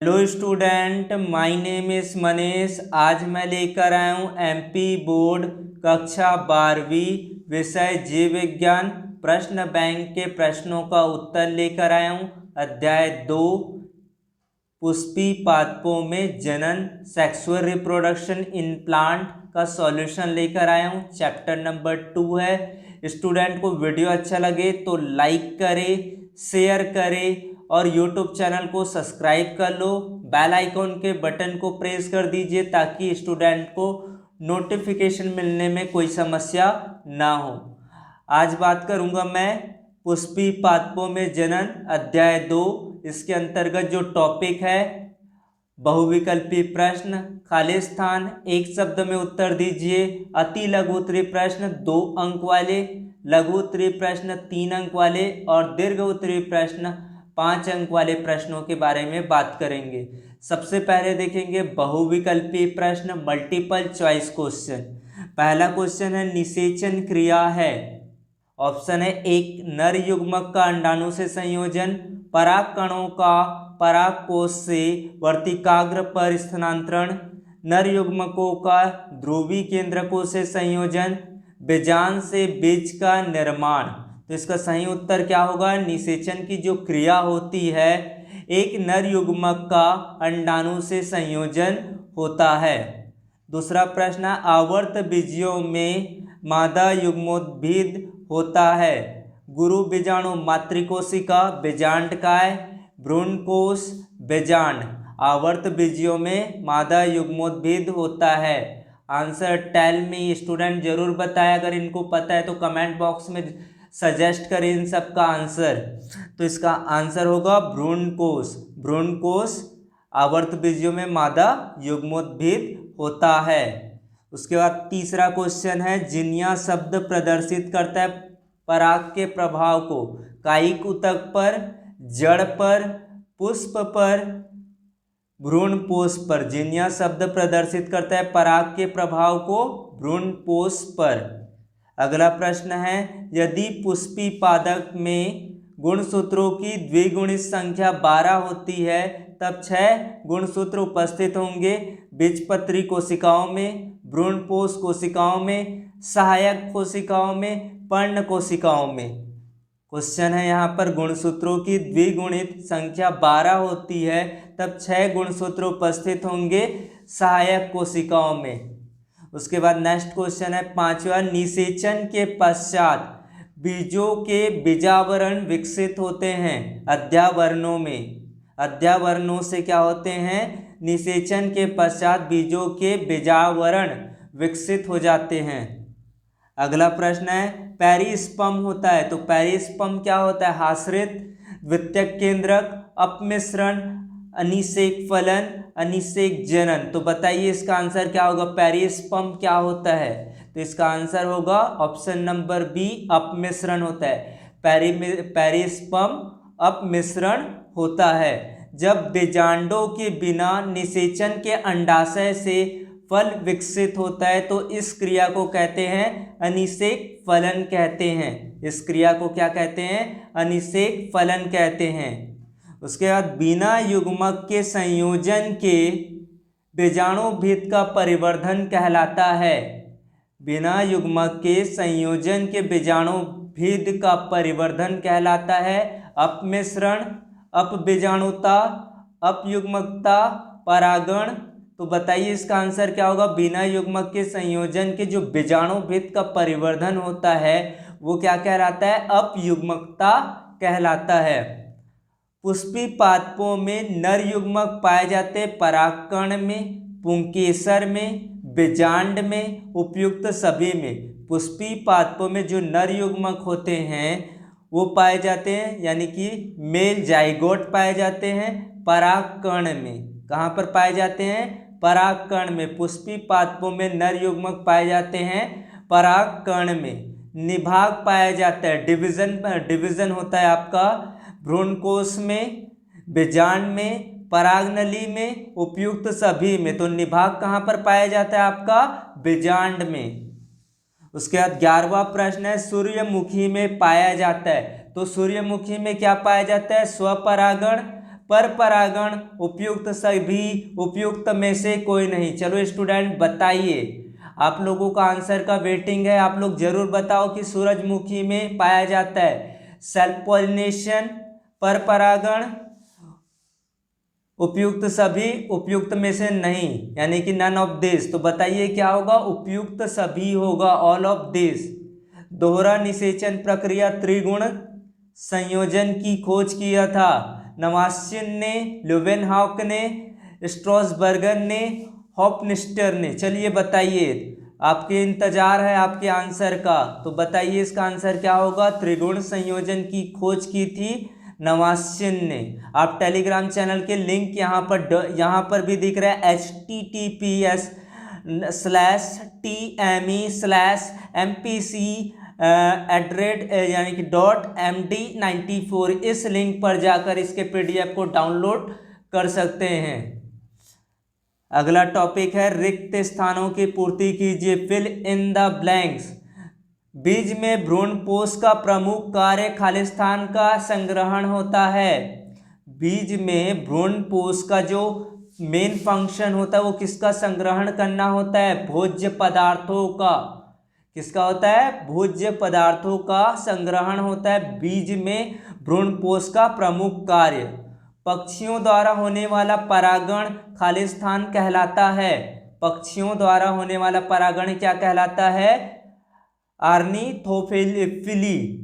Hello student, my name is Manish. आज मैं लेकर आया हूँ एमपी बोर्ड कक्षा 12वीं विषय जीव विज्ञान प्रश्न बैंक के प्रश्नों का उत्तर लेकर आया हूँ। अध्याय 2 पुष्पी पादपों में जनन सेक्सुअल रिप्रोडक्शन इन प्लांट का सॉल्यूशन लेकर आया हूँ। चैप्टर नंबर 2 है। स्टूडेंट को वीडियो अच्छा लगे तो लाइक करें, शेयर करें और YouTube चैनल को सब्सक्राइब कर लो। बेल आइकॉन के बटन को प्रेस कर दीजिए ताकि स्टूडेंट को नोटिफिकेशन मिलने में कोई समस्या ना हो। आज बात करूंगा मैं पुष्पी पादपों में जनन अध्याय 2। इसके अंतर्गत जो टॉपिक है बहुविकल्पी प्रश्न, खाली स्थान, एक शब्द में उत्तर दीजिए, अति लघु उत्तरीय प्रश्न 2 अंक वाले, लघु उत्तरीय प्रश्न 3 अंक वाले और दीर्घ उत्तरीय प्रश्न 5 अंक वाले प्रश्नों के बारे में बात करेंगे। सबसे पहले देखेंगे बहुविकल्पी प्रश्न, मल्टीपल चॉइस क्वेश्चन। पहला क्वेश्चन है निषेचन क्रिया है। ऑप्शन है 1 नर युग्मक का अंडाणु से संयोजन, परागकणों का परागकोश से वर्तिकाग्र पर स्थानांतरण, नर युग्मकों का ध्रुवीय केंद्रकों से संयोजन, बीजांड से बीज का निर्माण। तो इसका सही उत्तर क्या होगा? निषेचन की जो क्रिया होती है एक नर युग्मक का अंडाणु से संयोजन होता है। दूसरा प्रश्न, आवर्त बीजियों में मादा युग्मोद्भिद होता है। गुरु बीजाणु मातृकोशिका बीजांड काय, भ्रूणकोश बीजांड। आवर्त बीजियों में मादा युग्मोद्भिद होता है। Answer tell me. स्टूडेंट जरूर बताएं, अगर इनको पता है तो कमेंट बॉक्स में सजेस्ट करें इन सब का आंसर। तो इसका आंसर होगा भ्रूणकोश। भ्रूणकोश आवर्त बीजियों में मादा युग्मोद्भिद होता है। उसके बाद तीसरा क्वेश्चन है जिनिया शब्द प्रदर्शित करता है पराग के प्रभाव को। कायिक ऊतक पर, जड़ पर, पुष्प पर, भ्रूणपोष पर। जिनिया शब्द प्रदर्शित करता है पराग के प्रभाव को भ्रूणपोष पर। अगला प्रश्न है यदि पुष्पी पादप में गुणसूत्रों की द्विगुणित संख्या 12 होती है तब 6 गुणसूत्र उपस्थित होंगे बीजपत्री कोशिकाओं में, भ्रूणपोष कोशिकाओं में, सहायक कोशिकाओं में, पर्ण कोशिकाओं में। क्वेश्चन है यहाँ पर गुणसूत्रों की द्विगुणित संख्या 12 होती है तब 6 गुणसूत्र उपस्थित होंगे सहायक कोशिकाओं में। उसके बाद नेक्स्ट क्वेश्चन है पांचवा, निषेचन के पश्चात बीजों के बीजावरण विकसित होते हैं अध्यावरणों में। अध्यावरणों से क्या होते हैं? निषेचन के पश्चात बीजों के बीजावरण विकसित हो जाते हैं। अगला प्रश्न है पेरिस्पर्म होता है, तो पेरिस्पर्म क्या होता है? आश्रित, द्वितीयक केंद्रक, अपमिश्रण, अनिषेक फलन, अनिषेक जनन। तो बताइए इसका आंसर क्या होगा? पेरिस्पर्म क्या होता है? तो इसका आंसर होगा ऑप्शन नंबर बी, अपमिश्रण होता है। पेरिस्पर्म अपमिश्रण होता है। जब बीजांडों के बिना निषेचन के अंडाशय से फल विकसित होता है तो इस क्रिया को कहते हैं अनिषेक फलन कहते हैं। इस क्रिया को क्या कहते हैं? अनिषेक फलन कहते हैं। उसके बाद बिना युग्मक के संयोजन के बीजाणुभिद का परिवर्धन कहलाता है। बिना युग्मक के संयोजन के बीजाणुभिद का परिवर्धन कहलाता है अपमिश्रण, अपबीजाणुता, अपयुग्मकता, परागण। तो बताइए इसका आंसर क्या होगा? बिना युग्मक के संयोजन के जो बीजाणुभिद का परिवर्धन होता है वो क्या कहलाता है? अपयुग्मकता कहलाता है। पुष्पी पादपों में नर युग्मक पाए जाते हैं परागकण में, पुंकेसर में, बीजांड में, उपयुक्त सभी में। पुष्पी पादपों में जो नर युग्मक होते हैं वो पाए जाते हैं, यानी कि मेल जाइगोट पाए जाते हैं परागकण में। कहाँ पर पाए जाते हैं? परागकण में। पुष्पी पादपों में नर युग्मक पाए जाते हैं परागकण में। निभाग पाया जाता है, डिवीजन होता है आपका भ्रूणकोश में, बीजांड में, परागनली में, उपयुक्त सभी में। तो निभाग कहाँ पर पाया जाता है? आपका बीजांड में। उसके बाद 11वां प्रश्न है सूर्यमुखी में पाया जाता है, तो सूर्यमुखी में क्या पाया जाता है? स्वपरागण, पर परागण, उपयुक्त सभी, उपयुक्त में से कोई नहीं। चलो स्टूडेंट बताइए, आप लोगों का आंसर का वेटिंग है। आप लोग जरूर बताओ कि सूरजमुखी में पाया जाता है सेल्फ पॉलिनेशन, पर परागण, उपयुक्त सभी, उपयुक्त में से नहीं, यानी कि नन ऑफ दिस। तो बताइए क्या होगा, उपयुक्त सभी होगा, ऑल ऑफ दिस। दोहरा निषेचन प्रक्रिया त्रिगुण संयोजन की खोज किया था नवासिन ने, ल्यूवेनहॉक ने, स्ट्रॉसबर्गर ने, हॉफनिस्टर ने। चलिए बताइए, आपके इंतजार है आपके आंसर का। तो बताइए इसका आंसर क्या होगा। त्रिगुण संयोजन की खोज की थी नवासिन ने। आप टेलीग्राम चैनल के लिंक यहाँ पर भी दिख रहा है https/tme/mpc @ यानी कि .md94 इस लिंक पर जाकर इसके पीडीएफ को डाउनलोड कर सकते हैं। अगला टॉपिक है रिक्त स्थानों की पूर्ति कीजिए, फिल इन द ब्लैंक्स। बीज में भ्रूणपोष का प्रमुख कार्य खालिस्तान का संग्रहण होता है। बीज में भ्रूणपोष का जो मेन फंक्शन होता है वो किसका संग्रहण करना होता है, भोज्य पदार्थों का। किसका होता है, भोज्य पदार्थों का संग्रहण होता है बीज में भ्रूणपोष का प्रमुख कार्य। पक्षियों द्वारा होने वाला परागण खालिस्तान कहलाता है। पक्षियों द्वारा होने वाला परागण क्या कहलाता है, ऑर्निथोफिली।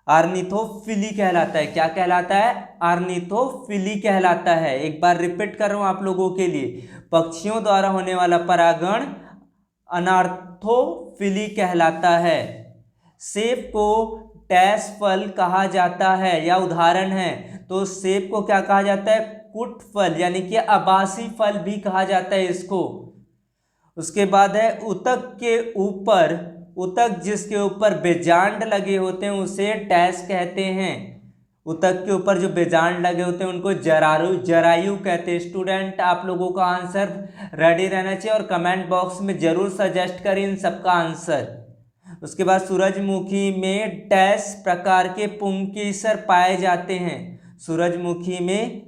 ऑर्निथोफिली कहलाता है। क्या कहलाता है, ऑर्निथोफिली कहलाता है। एक बार रिपीट कर रहा हूं आप लोगों के लिए, पक्षियों द्वारा होने वाला परागण अनार्थोफिली कहलाता है। सेब को डैश फल कहा जाता है, या उदाहरण है, तो सेब को क्या कहा जाता है, कुट फल, यानी कि आभासी फल भी कहा जाता है इसको। उसके बाद है उतक के ऊपर, उतक जिसके ऊपर बेजांड लगे होते हैं उसे डैश कहते हैं। उतक के ऊपर जो बेजांड लगे होते हैं उनको जरायु कहते हैं। स्टूडेंट आप लोगों का आंसर रेडी रहना चाहिए और कमेंट बॉक्स में जरूर सजेस्ट करें इन सबका आंसर। उसके बाद सूरजमुखी में डैश प्रकार के पुंकेसर पाए जाते हैं। सूरजमुखी में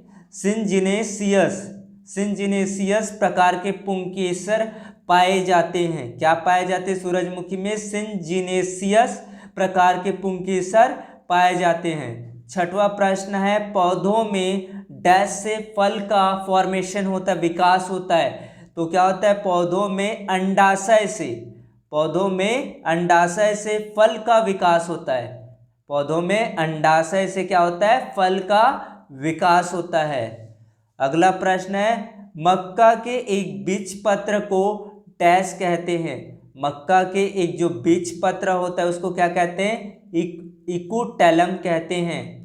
सिंजिनेसियस प्रकार के पुंकेसर पाए जाते हैं। क्या पाए जाते हैं, सूरजमुखी में सिंजिनेसियस प्रकार के पुंकेसर पाए जाते हैं। छठवां प्रश्न है, पौधों में डैश से फल का फॉर्मेशन होता है, विकास होता है। तो क्या होता है, पौधों में अंडाशय से फल का विकास होता है। पौधों में अंडाशय से क्या होता है, फल का विकास होता है। अगला प्रश्न है, मक्का के एक बीज पत्र को डैश कहते हैं। मक्का के एक जो बीज पत्र होता है उसको क्या कहते हैं, इक्यूटेलम कहते हैं।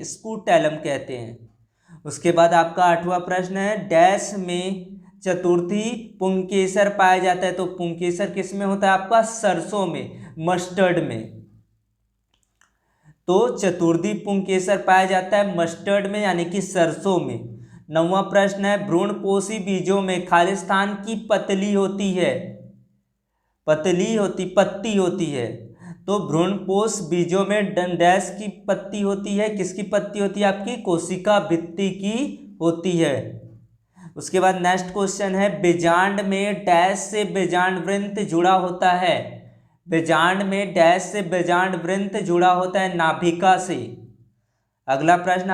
स्कूटेलम कहते हैं। उसके बाद आपका आठवां प्रश्न है, डैश में चतुर्थी पुंकेसर पाया जाता है। तो पुंकेसर किस में होता है, आपका सरसों में, मस्टर्ड में। तो चतुर्थी पुंकेसर पाया जाता है मस्टर्ड में, यानी कि सरसों में। नौवां प्रश्न है, भ्रूणपोषी बीजों में खालिस्तान की पत्ती होती है। तो भ्रूणपोष बीजों में डैश की पत्ती होती है। किसकी पत्ती होती है, आपकी कोशिका भित्ति की होती है। उसके बाद नेक्स्ट क्वेश्चन है, बेजांड में डैश से बेजांड वृंत जुड़ा होता है। बेजांड में डैश से बेजांड वृंत जुड़ा होता है, नाभिका से। अगला प्रश्न,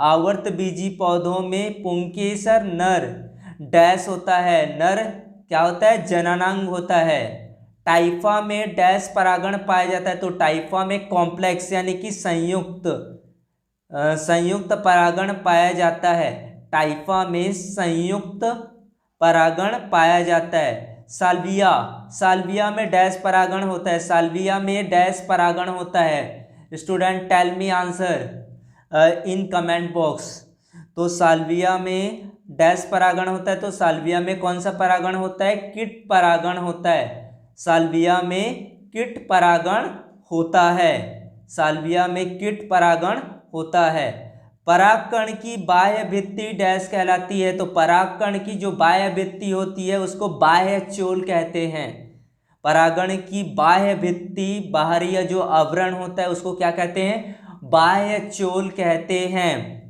आवर्तबीजी पौधों में पुंकेसर नर डैश होता है। नर क्या होता है, जननांग होता है। टाइफा में डैश परागण पाया जाता है। तो टाइफा में कॉम्प्लेक्स यानी कि संयुक्त परागण पाया जाता है। टाइफा में संयुक्त परागण पाया जाता है। साल्विया में डैश परागण होता है। साल्विया में डैश परागण होता है। Student tell me answer in comment box. तो साल्विया में डैश परागण होता है। तो साल्विया में कौन सा परागण होता है, कीट परागण होता है। साल्विया में कीट परागण होता है। साल्विया में कीट परागण होता है। परागकण की बाह्य भित्ति डैश कहलाती है। तो परागकण की जो बाह्य भित्ति होती है उसको बाह्य चोल कहते हैं। परागण की बाह्य भित्ति, बाहरी जो आवरण होता है उसको क्या कहते हैं, बाह्य चोल कहते हैं।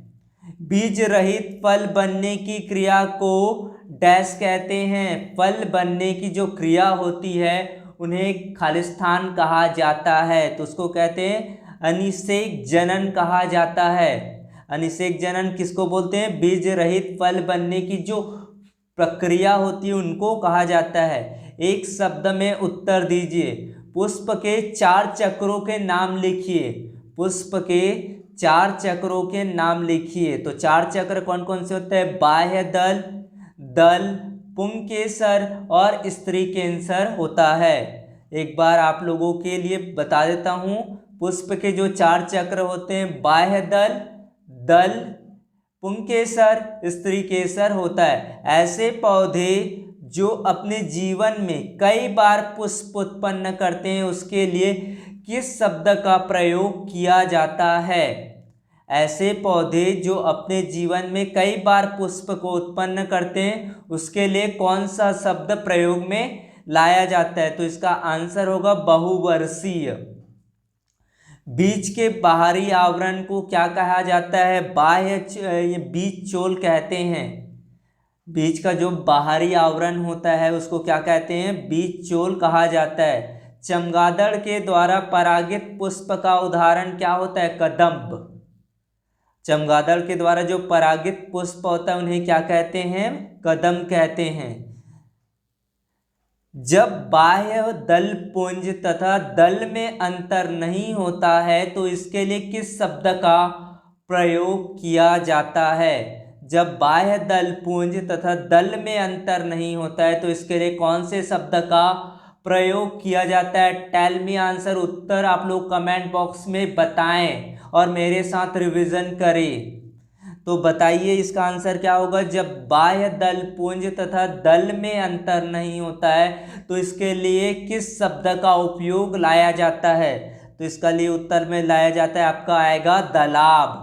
बीज रहित फल बनने की क्रिया को डैश कहते हैं। फल बनने की जो क्रिया होती है उन्हें खालिस्तान कहा जाता है, तो उसको कहते हैं अनिषेक जनन कहा जाता है। अनिषेक जनन किसको बोलते हैं? बीज रहित फल बनने की जो प्रक्रिया होती है उनको कहा जाता है। एक शब्द में उत्तर दीजिए। पुष्प के 4 चक्रों के नाम लिखिए। पुष्प के 4 चक्रों के नाम लिखिए। तो 4 चक्र कौन कौन से होते हैं? बाह्य दल, दल, पुंकेसर और स्त्री केंसर होता है। एक बार आप लोगों के लिए बता देता हूं। पुष्प के जो 4 चक्र होते हैं, बाह्य दल, दल, पुंकेसर, स्त्री केसर होता है। ऐसे पौधे जो अपने जीवन में कई बार पुष्प उत्पन्न करते हैं उसके लिए किस शब्द का प्रयोग किया जाता है? ऐसे पौधे जो अपने जीवन में कई बार पुष्प को उत्पन्न करते हैं उसके लिए कौन सा शब्द प्रयोग में लाया जाता है? तो इसका आंसर होगा बहुवर्षीय। बीज के बाहरी आवरण को क्या कहा जाता है? बीज चोल कहते हैं। बीज का जो बाहरी आवरण होता है उसको क्या कहते हैं? बीज चोल कहा जाता है। चमगादड़ के द्वारा परागित पुष्प का उदाहरण क्या होता है? कदम्ब। चमगादड़ के द्वारा जो परागित पुष्प होता है उन्हें क्या कहते हैं? कदम्ब कहते हैं। जब बाह्य दल पुंज तथा दल में अंतर नहीं होता है तो इसके लिए किस शब्द का प्रयोग किया जाता है? जब बाह्य दल पुंज तथा दल में अंतर नहीं होता है तो इसके लिए कौन से शब्द का प्रयोग किया जाता है? Tell me answer. उत्तर आप लोग कमेंट बॉक्स में बताएं और मेरे साथ रिवीजन करें। तो बताइए इसका आंसर क्या होगा? जब बाह्य दल पुंज तथा दल में अंतर नहीं होता है तो इसके लिए किस शब्द का उपयोग लाया जाता है? तो इसका लिए उत्तर में लाया जाता है, आपका आएगा दलाब।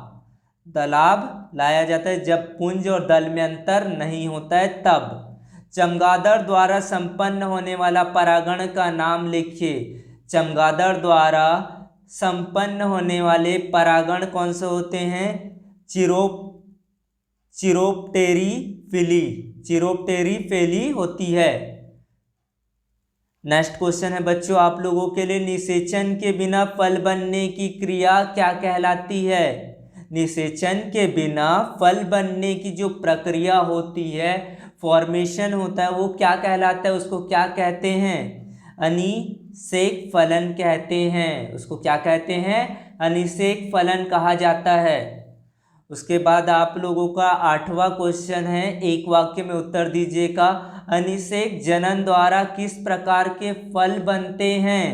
दलाब लाया जाता है जब पुंज और दल में अंतर नहीं होता है तब। चमगादड़ द्वारा संपन्न होने वाला परागण का नाम लिखिए। चमगादड़ द्वारा संपन्न होने वाले परागण कौन से होते हैं? चिरोप्टेरी होती है। नेक्स्ट क्वेश्चन है बच्चों आप लोगों के लिए, निषेचन के बिना फल बनने की क्रिया क्या कहलाती है? निषेचन के बिना फल बनने की जो प्रक्रिया होती है, फॉर्मेशन होता है, वो क्या कहलाता है? उसको क्या कहते हैं? अनिषेक फलन कहते हैं। उसको क्या कहते हैं? अनिषेक फलन कहा जाता है। उसके बाद आप लोगों का 8वां क्वेश्चन है, एक वाक्य में उत्तर दीजिएगा। अनिषेक जनन द्वारा किस प्रकार के फल बनते हैं?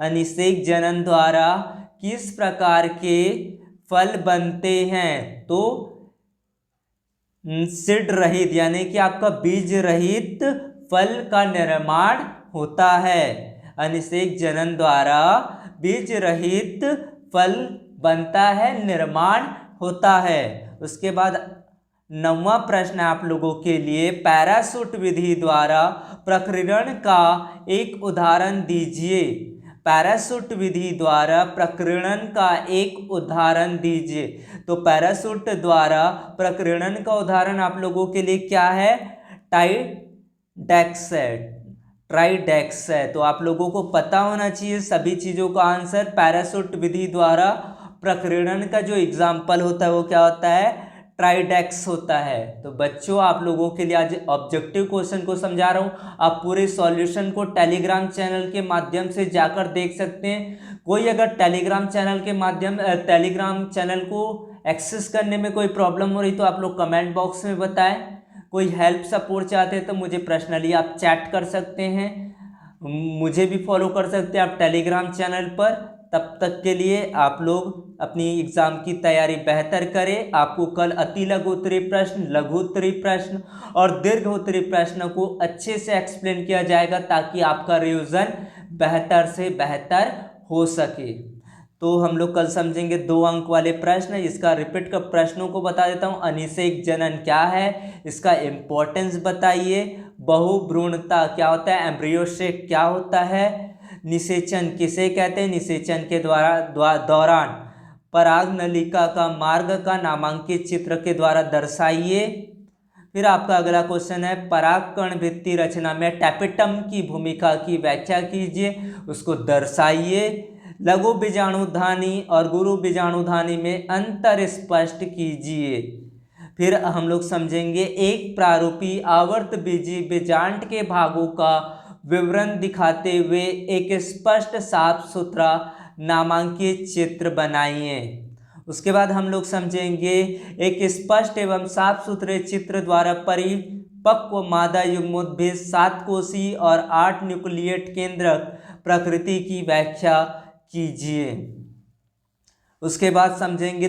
अनिषेक जनन द्वारा किस प्रकार के फल बनते हैं? तो सीड रहित यानी कि आपका बीज रहित फल का निर्माण होता है। अनिषेक जनन द्वारा बीज रहित फल बनता है, निर्माण होता है। उसके बाद 9वां प्रश्न आप लोगों के लिए, पैराशूट विधि द्वारा प्रकीर्णन का एक उदाहरण दीजिए। पैराशूट विधि द्वारा प्रकीर्णन का एक उदाहरण दीजिए। तो पैराशूट द्वारा प्रकीर्णन का उदाहरण आप लोगों के लिए क्या है? ट्राइडेक्स है। तो आप लोगों को पता होना चाहिए सभी चीज़ों का आंसर। पैराशूट विधि द्वारा प्रकीर्णन का जो एग्जाम्पल होता है वो क्या होता है? ट्राइडेक्स होता है। तो बच्चों आप लोगों के लिए आज ऑब्जेक्टिव क्वेश्चन को समझा रहा हूँ। आप पूरे सॉल्यूशन को टेलीग्राम चैनल के माध्यम से जाकर देख सकते हैं। कोई अगर टेलीग्राम चैनल को एक्सेस करने में कोई प्रॉब्लम हो रही तो आप लोग कमेंट बॉक्स में बताएं। कोई हेल्प सपोर्ट चाहते हैं तो मुझे पर्सनली आप चैट कर सकते हैं, मुझे भी फॉलो कर सकते हैं आप टेलीग्राम चैनल पर। तब तक के लिए आप लोग अपनी एग्ज़ाम की तैयारी बेहतर करें। आपको कल अति लघु उत्तरीय प्रश्न, लघु उत्तरीय प्रश्न और दीर्घ उत्तरीय प्रश्न को अच्छे से एक्सप्लेन किया जाएगा ताकि आपका रिवीजन बेहतर से बेहतर हो सके। तो हम लोग कल समझेंगे 2 अंक वाले प्रश्न। इसका रिपीट कर प्रश्नों को बता देता हूँ। अनिषेक जनन क्या है, इसका इम्पोर्टेंस बताइए। बहुभ्रूणता क्या होता है, एम्ब्रियोसेक क्या होता है, निषेचन किसे कहते हैं, निषेचन के दौरान पराग नलिका का मार्ग का नामांकित चित्र के द्वारा दर्शाइए। फिर आपका अगला क्वेश्चन है, परागकण भित्ति रचना में टैपेटम की भूमिका की व्याख्या कीजिए, उसको दर्शाइए। लघु बीजाणुधानी और गुरु बीजाणुधानी में अंतर स्पष्ट कीजिए। फिर हम लोग समझेंगे एक प्रारूपी आवर्त बीजी बीजांड के भागों का विवरण दिखाते हुए एक स्पष्ट साफ सुथरा नामांकित चित्र बनाइए। उसके बाद हम लोग समझेंगे एक स्पष्ट एवं साफ सुथरे चित्र द्वारा परिपक्व मादा युग्मोद्भिद 7 कोषीय और 8 न्यूक्लिएट केंद्रक प्रकृति की व्याख्या कीजिए। उसके बाद समझेंगे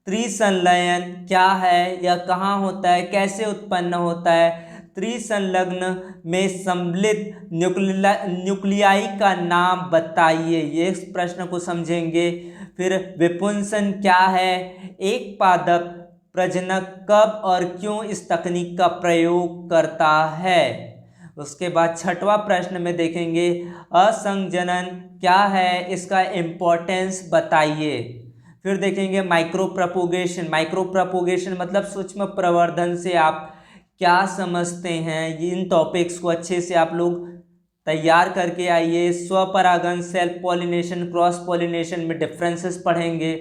त्रिसंलयन क्या है, यह कहाँ होता है, कैसे उत्पन्न होता है। त्रिसंलग्न में सम्मिलित न्यूक्लियाई का नाम बताइए, ये इस प्रश्न को समझेंगे। फिर विपुंसन क्या है, एक पादप प्रजनक कब और क्यों इस तकनीक का प्रयोग करता है। उसके बाद छठवां प्रश्न में देखेंगे असंजनन क्या है, इसका इम्पोर्टेंस बताइए। फिर देखेंगे माइक्रो प्रोपोगेशन, माइक्रो प्रोपोगेशन मतलब सूक्ष्म प्रवर्धन से आप क्या समझते हैं, इन टॉपिक्स को अच्छे से आप लोग तैयार करके आइए। स्वपरागन, सेल्फ पॉलिनेशन, क्रॉस पॉलिनेशन में डिफरेंसेस पढ़ेंगे।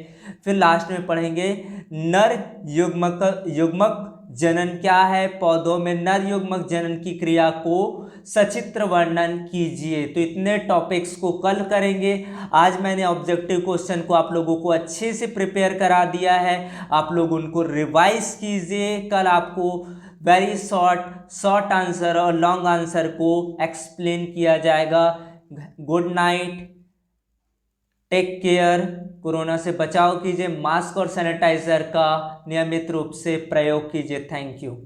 फिर लास्ट में पढ़ेंगे नर युग्मक जनन क्या है, पौधों में नर युग्मक जनन की क्रिया को सचित्र वर्णन कीजिए। तो इतने टॉपिक्स को कल करेंगे। आज मैंने ऑब्जेक्टिव क्वेश्चन को आप लोगों को अच्छे से प्रिपेयर करा दिया है, आप लोग उनको रिवाइज कीजिए। कल आपको वेरी शॉर्ट आंसर और लॉन्ग आंसर को एक्सप्लेन किया जाएगा। Good night, take care, corona से बचाव कीजिए, मास्क और सैनिटाइजर का नियमित रूप से प्रयोग कीजिए। Thank you.